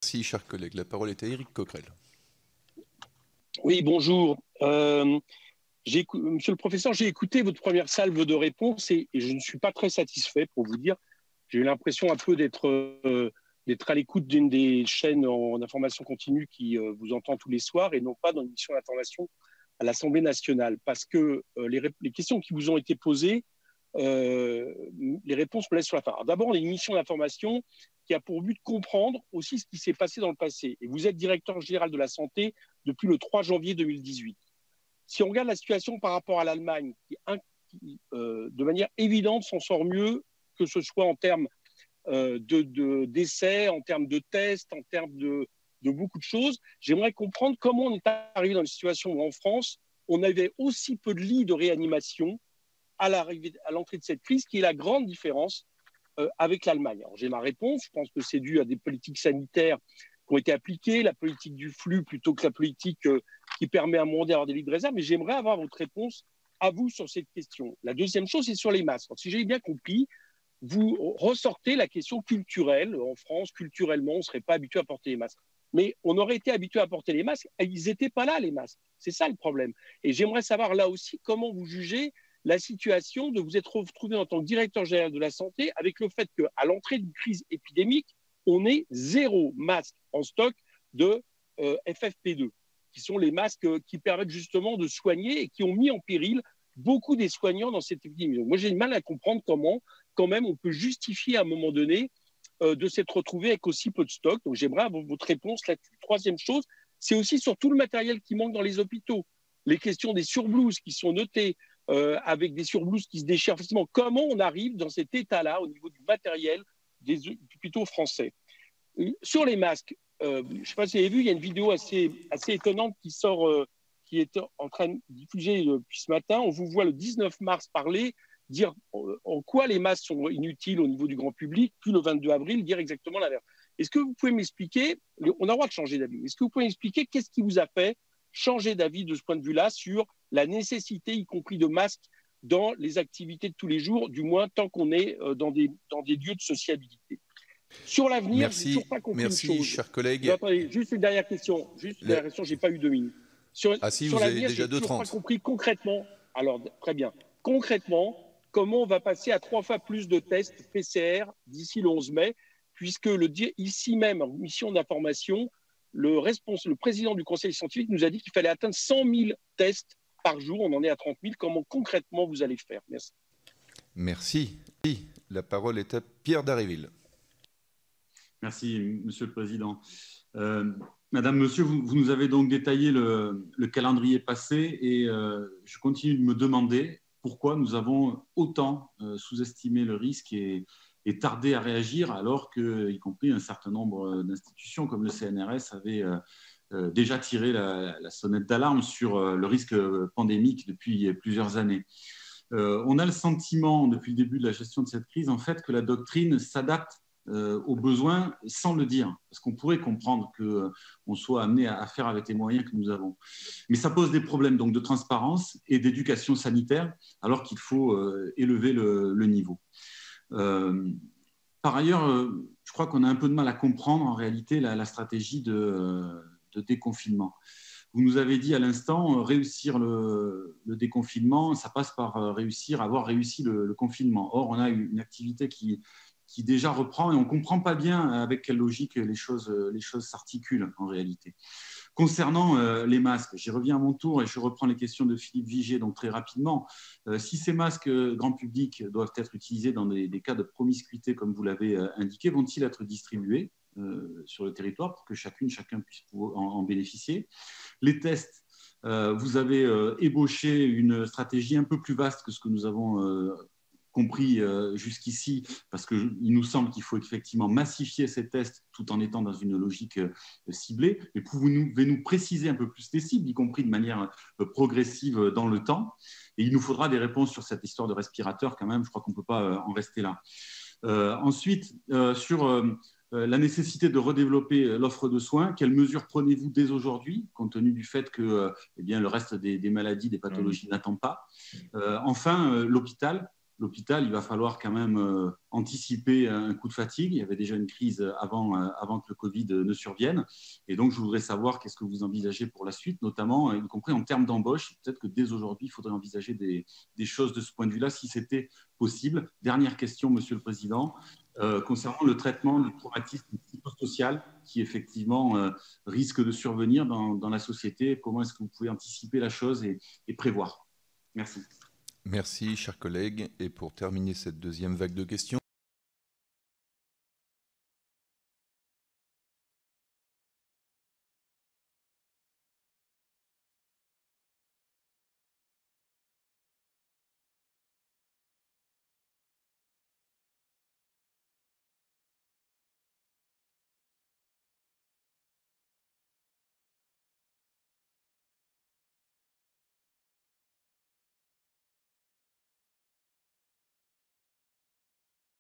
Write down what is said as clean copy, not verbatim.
Merci, chers collègues. La parole est à Éric Coquerel. Oui, bonjour. Monsieur le professeur, j'ai écouté votre première salve de réponses et je ne suis pas très satisfait, pour vous dire. J'ai eu l'impression un peu d'être à l'écoute d'une des chaînes en information continue qui vous entend tous les soirs et non pas dans une mission d'information à l'Assemblée nationale. Parce que les questions qui vous ont été posées, les réponses me laissent sur la fin. D'abord, on a une mission d'information qui a pour but de comprendre aussi ce qui s'est passé dans le passé. Et vous êtes directeur général de la santé depuis le 3 janvier 2018. Si on regarde la situation par rapport à l'Allemagne, qui de manière évidente s'en sort mieux, que ce soit en termes d'essais, en termes de tests, en termes de beaucoup de choses, j'aimerais comprendre comment on est arrivé dans une situation où en France, on avait aussi peu de lits de réanimation à l'entrée de cette crise, qui est la grande différence avec l'Allemagne. Alors, j'ai ma réponse, je pense que c'est dû à des politiques sanitaires qui ont été appliquées, la politique du flux plutôt que la politique qui permet à un moment d'avoir des lits de réserve, mais j'aimerais avoir votre réponse à vous sur cette question. La deuxième chose, c'est sur les masques. Alors, si j'ai bien compris, vous ressortez la question culturelle. En France, culturellement, on ne serait pas habitué à porter les masques. Mais on aurait été habitué à porter les masques, et ils n'étaient pas là, les masques. C'est ça le problème. Et j'aimerais savoir là aussi comment vous jugez la situation de vous être retrouvé en tant que directeur général de la santé avec le fait qu'à l'entrée d'une crise épidémique, on ait 0 masque en stock de FFP2, qui sont les masques qui permettent justement de soigner et qui ont mis en péril beaucoup des soignants dans cette épidémie. Donc moi, j'ai du mal à comprendre comment, quand même, on peut justifier à un moment donné de s'être retrouvé avec aussi peu de stock. Donc j'aimerais avoir votre réponse là-dessus. Troisième chose, c'est aussi sur tout le matériel qui manque dans les hôpitaux. Les questions des surblouses qui sont notées, avec des surblouses qui se déchirent facilement. Comment on arrive dans cet état-là au niveau du matériel des hôpitaux français? Sur les masques, je ne sais pas si vous avez vu, il y a une vidéo assez étonnante qui sort, qui est en train de diffuser depuis ce matin. On vous voit le 19 mars parler, dire en quoi les masques sont inutiles au niveau du grand public, puis le 22 avril dire exactement l'inverse. Est-ce que vous pouvez m'expliquer, on a le droit de changer d'avis, est-ce que vous pouvez m'expliquer qu'est-ce qui vous a fait changer d'avis de ce point de vue-là sur la nécessité, y compris de masques, dans les activités de tous les jours, du moins tant qu'on est dans des lieux de sociabilité. Sur l'avenir, je n'ai toujours pas compris une chose. Merci, chers collègues. Attendez, juste une dernière question. Je n'ai pas eu 2 minutes. Sur vous avez l'avenir, je n'ai toujours pas compris concrètement. Alors, très bien. Concrètement, comment on va passer à 3 fois plus de tests PCR d'ici le 11 mai, puisque ici même, en mission d'information, le président du conseil scientifique nous a dit qu'il fallait atteindre 100 000 tests par jour. On en est à 30 000. Comment concrètement vous allez faire? Merci. Merci. La parole est à Pierre Dharréville. Merci, Monsieur le Président. Madame, Monsieur, vous nous avez donc détaillé le calendrier passé et je continue de me demander pourquoi nous avons autant sous-estimé le risque et tardé à réagir alors que, y compris un certain nombre d'institutions comme le CNRS avaient déjà tiré la sonnette d'alarme sur le risque pandémique depuis plusieurs années. On a le sentiment, depuis le début de la gestion de cette crise, en fait, que la doctrine s'adapte aux besoins sans le dire, parce qu'on pourrait comprendre qu'on soit amené à faire avec les moyens que nous avons. Mais ça pose des problèmes donc de transparence et d'éducation sanitaire, alors qu'il faut élever le niveau. Par ailleurs, je crois qu'on a un peu de mal à comprendre en réalité la stratégie de déconfinement. Vous nous avez dit à l'instant, réussir le déconfinement, ça passe par avoir réussi le confinement. Or, on a une activité qui déjà reprend et on ne comprend pas bien avec quelle logique les choses s'articulent en réalité. Concernant les masques, j'y reviens à mon tour et je reprends les questions de Philippe Vigier, donc très rapidement. Si ces masques grand public doivent être utilisés dans des cas de promiscuité, comme vous l'avez indiqué, vont-ils être distribués sur le territoire pour que chacun puisse en bénéficier? Les tests, vous avez ébauché une stratégie un peu plus vaste que ce que nous avons compris jusqu'ici, parce qu'il nous semble qu'il faut effectivement massifier ces tests tout en étant dans une logique ciblée. Mais pouvez-vous nous préciser un peu plus les cibles, y compris de manière progressive dans le temps? Et il nous faudra des réponses sur cette histoire de respirateur quand même, je crois qu'on ne peut pas en rester là. Ensuite, sur la nécessité de redévelopper l'offre de soins, quelles mesures prenez-vous dès aujourd'hui, compte tenu du fait que le reste des maladies, des pathologies n'attend pas? Enfin, l'hôpital, l'hôpital, il va falloir quand même anticiper un coup de fatigue. Il y avait déjà une crise avant que le Covid ne survienne. Et donc, je voudrais savoir qu'est-ce que vous envisagez pour la suite, notamment, y compris en termes d'embauche. Peut-être que dès aujourd'hui, il faudrait envisager des choses de ce point de vue-là, si c'était possible. Dernière question, Monsieur le Président. Concernant le traitement du traumatisme psychosocial qui effectivement risque de survenir dans la société, comment est-ce que vous pouvez anticiper la chose et prévoir? Merci. Merci, chers collègues. Et pour terminer cette deuxième vague de questions,